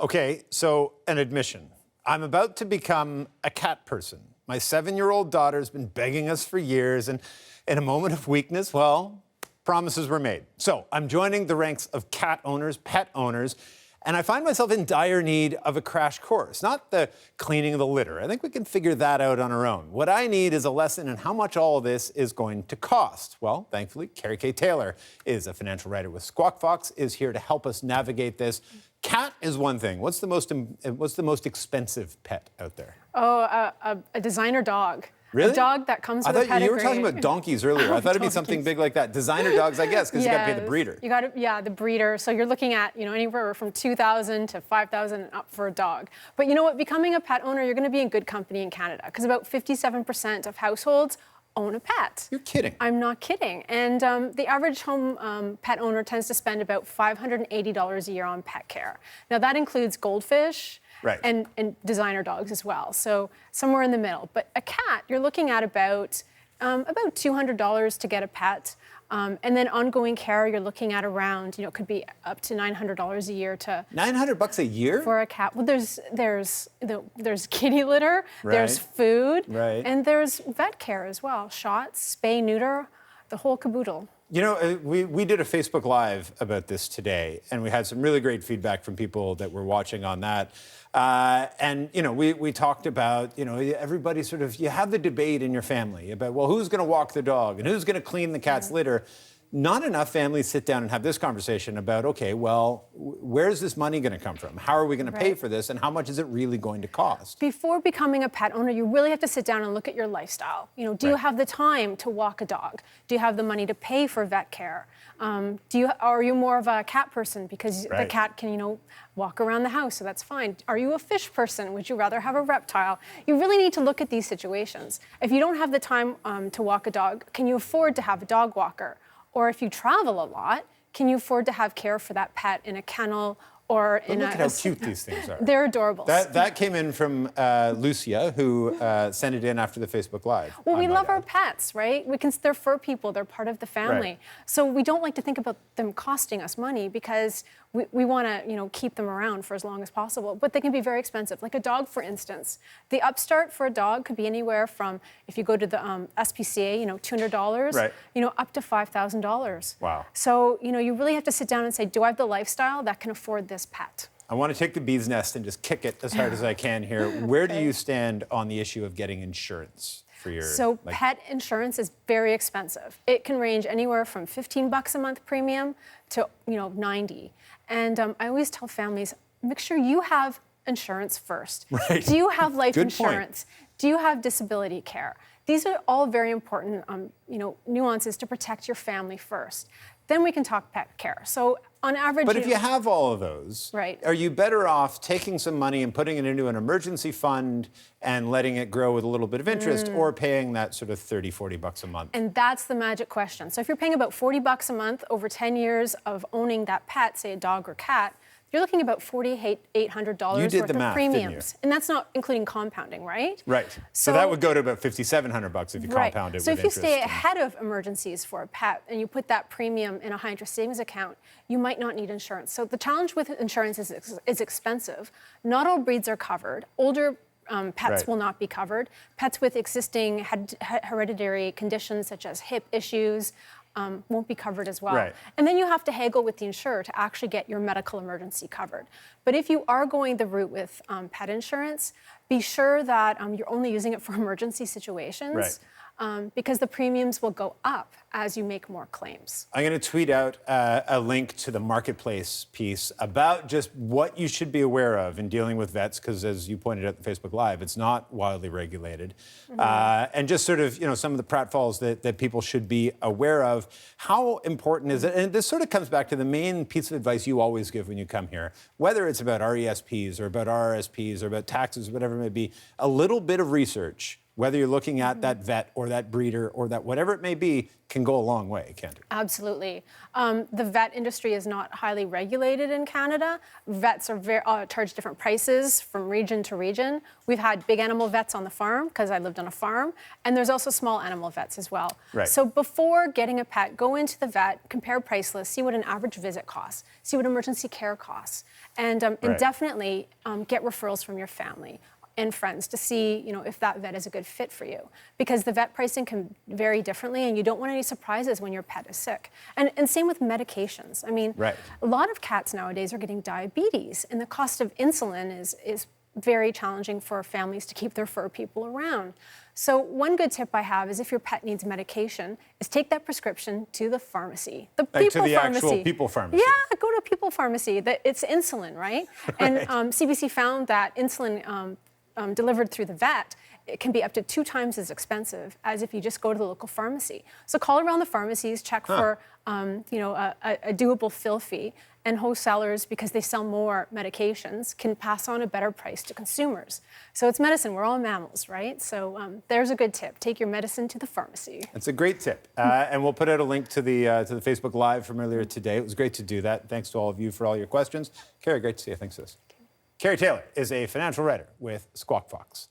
Okay, so an admission. I'm about to become a cat person. My 7-year-old daughter's been begging us for years, and in a moment of weakness, well, promises were made. So I'm joining the ranks of cat owners, pet owners, and I find myself in dire need of a crash course. Not the cleaning of the litter. I think we can figure that out on our own. What I need is a lesson in how much all of this is going to cost. Well, thankfully, Carrie K. Taylor is a financial writer with Squawk Fox, is here to help us navigate this. Cat is one thing. What's the most expensive pet out there? Oh, a designer dog. Really? A dog that comes with a pedigree. You were talking about donkeys earlier. I thought it'd be something big like that. Designer dogs, I guess, because you got to pay the breeder. The breeder. So you're looking at, anywhere from $2,000 to $5,000 and up for a dog. But you know what? Becoming a pet owner, you're going to be in good company in Canada, because about 57% of households own a pet. You're kidding. I'm not kidding. And the average home pet owner tends to spend about $580 a year on pet care. Now, that includes goldfish, right, and designer dogs as well. So somewhere in the middle. But a cat, you're looking at about $200 to get a pet. And then ongoing care, you're looking at around, it could be up to $900 a year to... $900 a year? For a cat. Well, there's kitty litter, right, there's food, right, and there's vet care as well. Shots, spay, neuter, the whole caboodle. We did a Facebook Live about this today, and we had some really great feedback from people that were watching on that. We talked about, everybody sort of, you have the debate in your family about, well, who's going to walk the dog and who's going to clean the cat's litter. Not enough families sit down and have this conversation about, okay, well, where's this money going to come from? How are we going to pay for this, and how much is it really going to cost? Before becoming a pet owner, you really have to sit down and look at your lifestyle. Do you have the time to walk a dog? Do you have the money to pay for vet care? Are you more of a cat person because the cat can, walk around the house, so that's fine? Are you a fish person? Would you rather have a reptile? You really need to look at these situations. If you don't have the time to walk a dog, can you afford to have a dog walker? Or if you travel a lot, can you afford to have care for that pet in a kennel or in Look at how cute these things are. They're adorable. That came in from Lucia, who sent it in after the Facebook Live. Well, we love our pets, right? They're fur people. They're part of the family. Right. So we don't like to think about them costing us money because we want to, keep them around for as long as possible. But they can be very expensive. Like a dog, for instance. The upstart for a dog could be anywhere from, if you go to the SPCA, $200, right, up to $5,000. Wow. So, you really have to sit down and say, do I have the lifestyle that can afford this pet? I want to take the bee's nest and just kick it as hard as I can here. Where do you stand on the issue of getting insurance for your... Pet insurance is very expensive. It can range anywhere from $15 a month premium to, $90. And I always tell families, make sure you have insurance first. Right. Do you have life Good insurance? Point. Do you have disability care? These are all very important, nuances to protect your family first. Then we can talk pet care. So on average... But if you have all of those, are you better off taking some money and putting it into an emergency fund and letting it grow with a little bit of interest, or paying that sort of $30, $40 a month? And that's the magic question. So if you're paying about $40 a month over 10 years of owning that pet, say a dog or cat, you're looking about $4,800 worth of premiums. And that's not including compounding, right? Right. So that would go to about $5,700 if you compound it with interest. So if you stay ahead of emergencies for a pet and you put that premium in a high-interest savings account, you might not need insurance. So the challenge with insurance is it's expensive. Not all breeds are covered. Older pets will not be covered. Pets with existing hereditary conditions such as hip issues, won't be covered as well. Right. And then you have to haggle with the insurer to actually get your medical emergency covered. But if you are going the route with pet insurance, be sure that you're only using it for emergency situations. Because the premiums will go up as you make more claims. I'm going to tweet out a link to the marketplace piece about just what you should be aware of in dealing with vets, because as you pointed out in Facebook Live, it's not wildly regulated. And just sort of, some of the pratfalls that people should be aware of. How important is it? And this sort of comes back to the main piece of advice you always give when you come here, whether it's about RESPs or about RRSPs or about taxes, whatever it may be, a little bit of research whether you're looking at that vet or that breeder or that whatever it may be, can go a long way, can't it? Absolutely. The vet industry is not highly regulated in Canada. Vets are charge different prices from region to region. We've had big animal vets on the farm because I lived on a farm, and there's also small animal vets as well. Right. So before getting a pet, go into the vet, compare price lists, see what an average visit costs, see what emergency care costs, and definitely get referrals from your family and friends to see, if that vet is a good fit for you. Because the vet pricing can vary differently, and you don't want any surprises when your pet is sick. And same with medications. I mean, right. A lot of cats nowadays are getting diabetes, and the cost of insulin is very challenging for families to keep their fur people around. So one good tip I have is if your pet needs medication, is take that prescription to the pharmacy. The to the actual people pharmacy. Yeah, go to a people pharmacy. It's insulin, right? And CBC found that insulin delivered through the vet, it can be up to 2 times as expensive as if you just go to the local pharmacy. So call around the pharmacies, check for a doable fill fee, and wholesalers, because they sell more medications, can pass on a better price to consumers. So it's medicine. We're all mammals, right? So there's a good tip. Take your medicine to the pharmacy. That's a great tip. And we'll put out a link to the Facebook Live from earlier today. It was great to do that. Thanks to all of you for all your questions. Carrie, great to see you. Thanks for this. Carrie Taylor is a financial writer with Squawk Fox.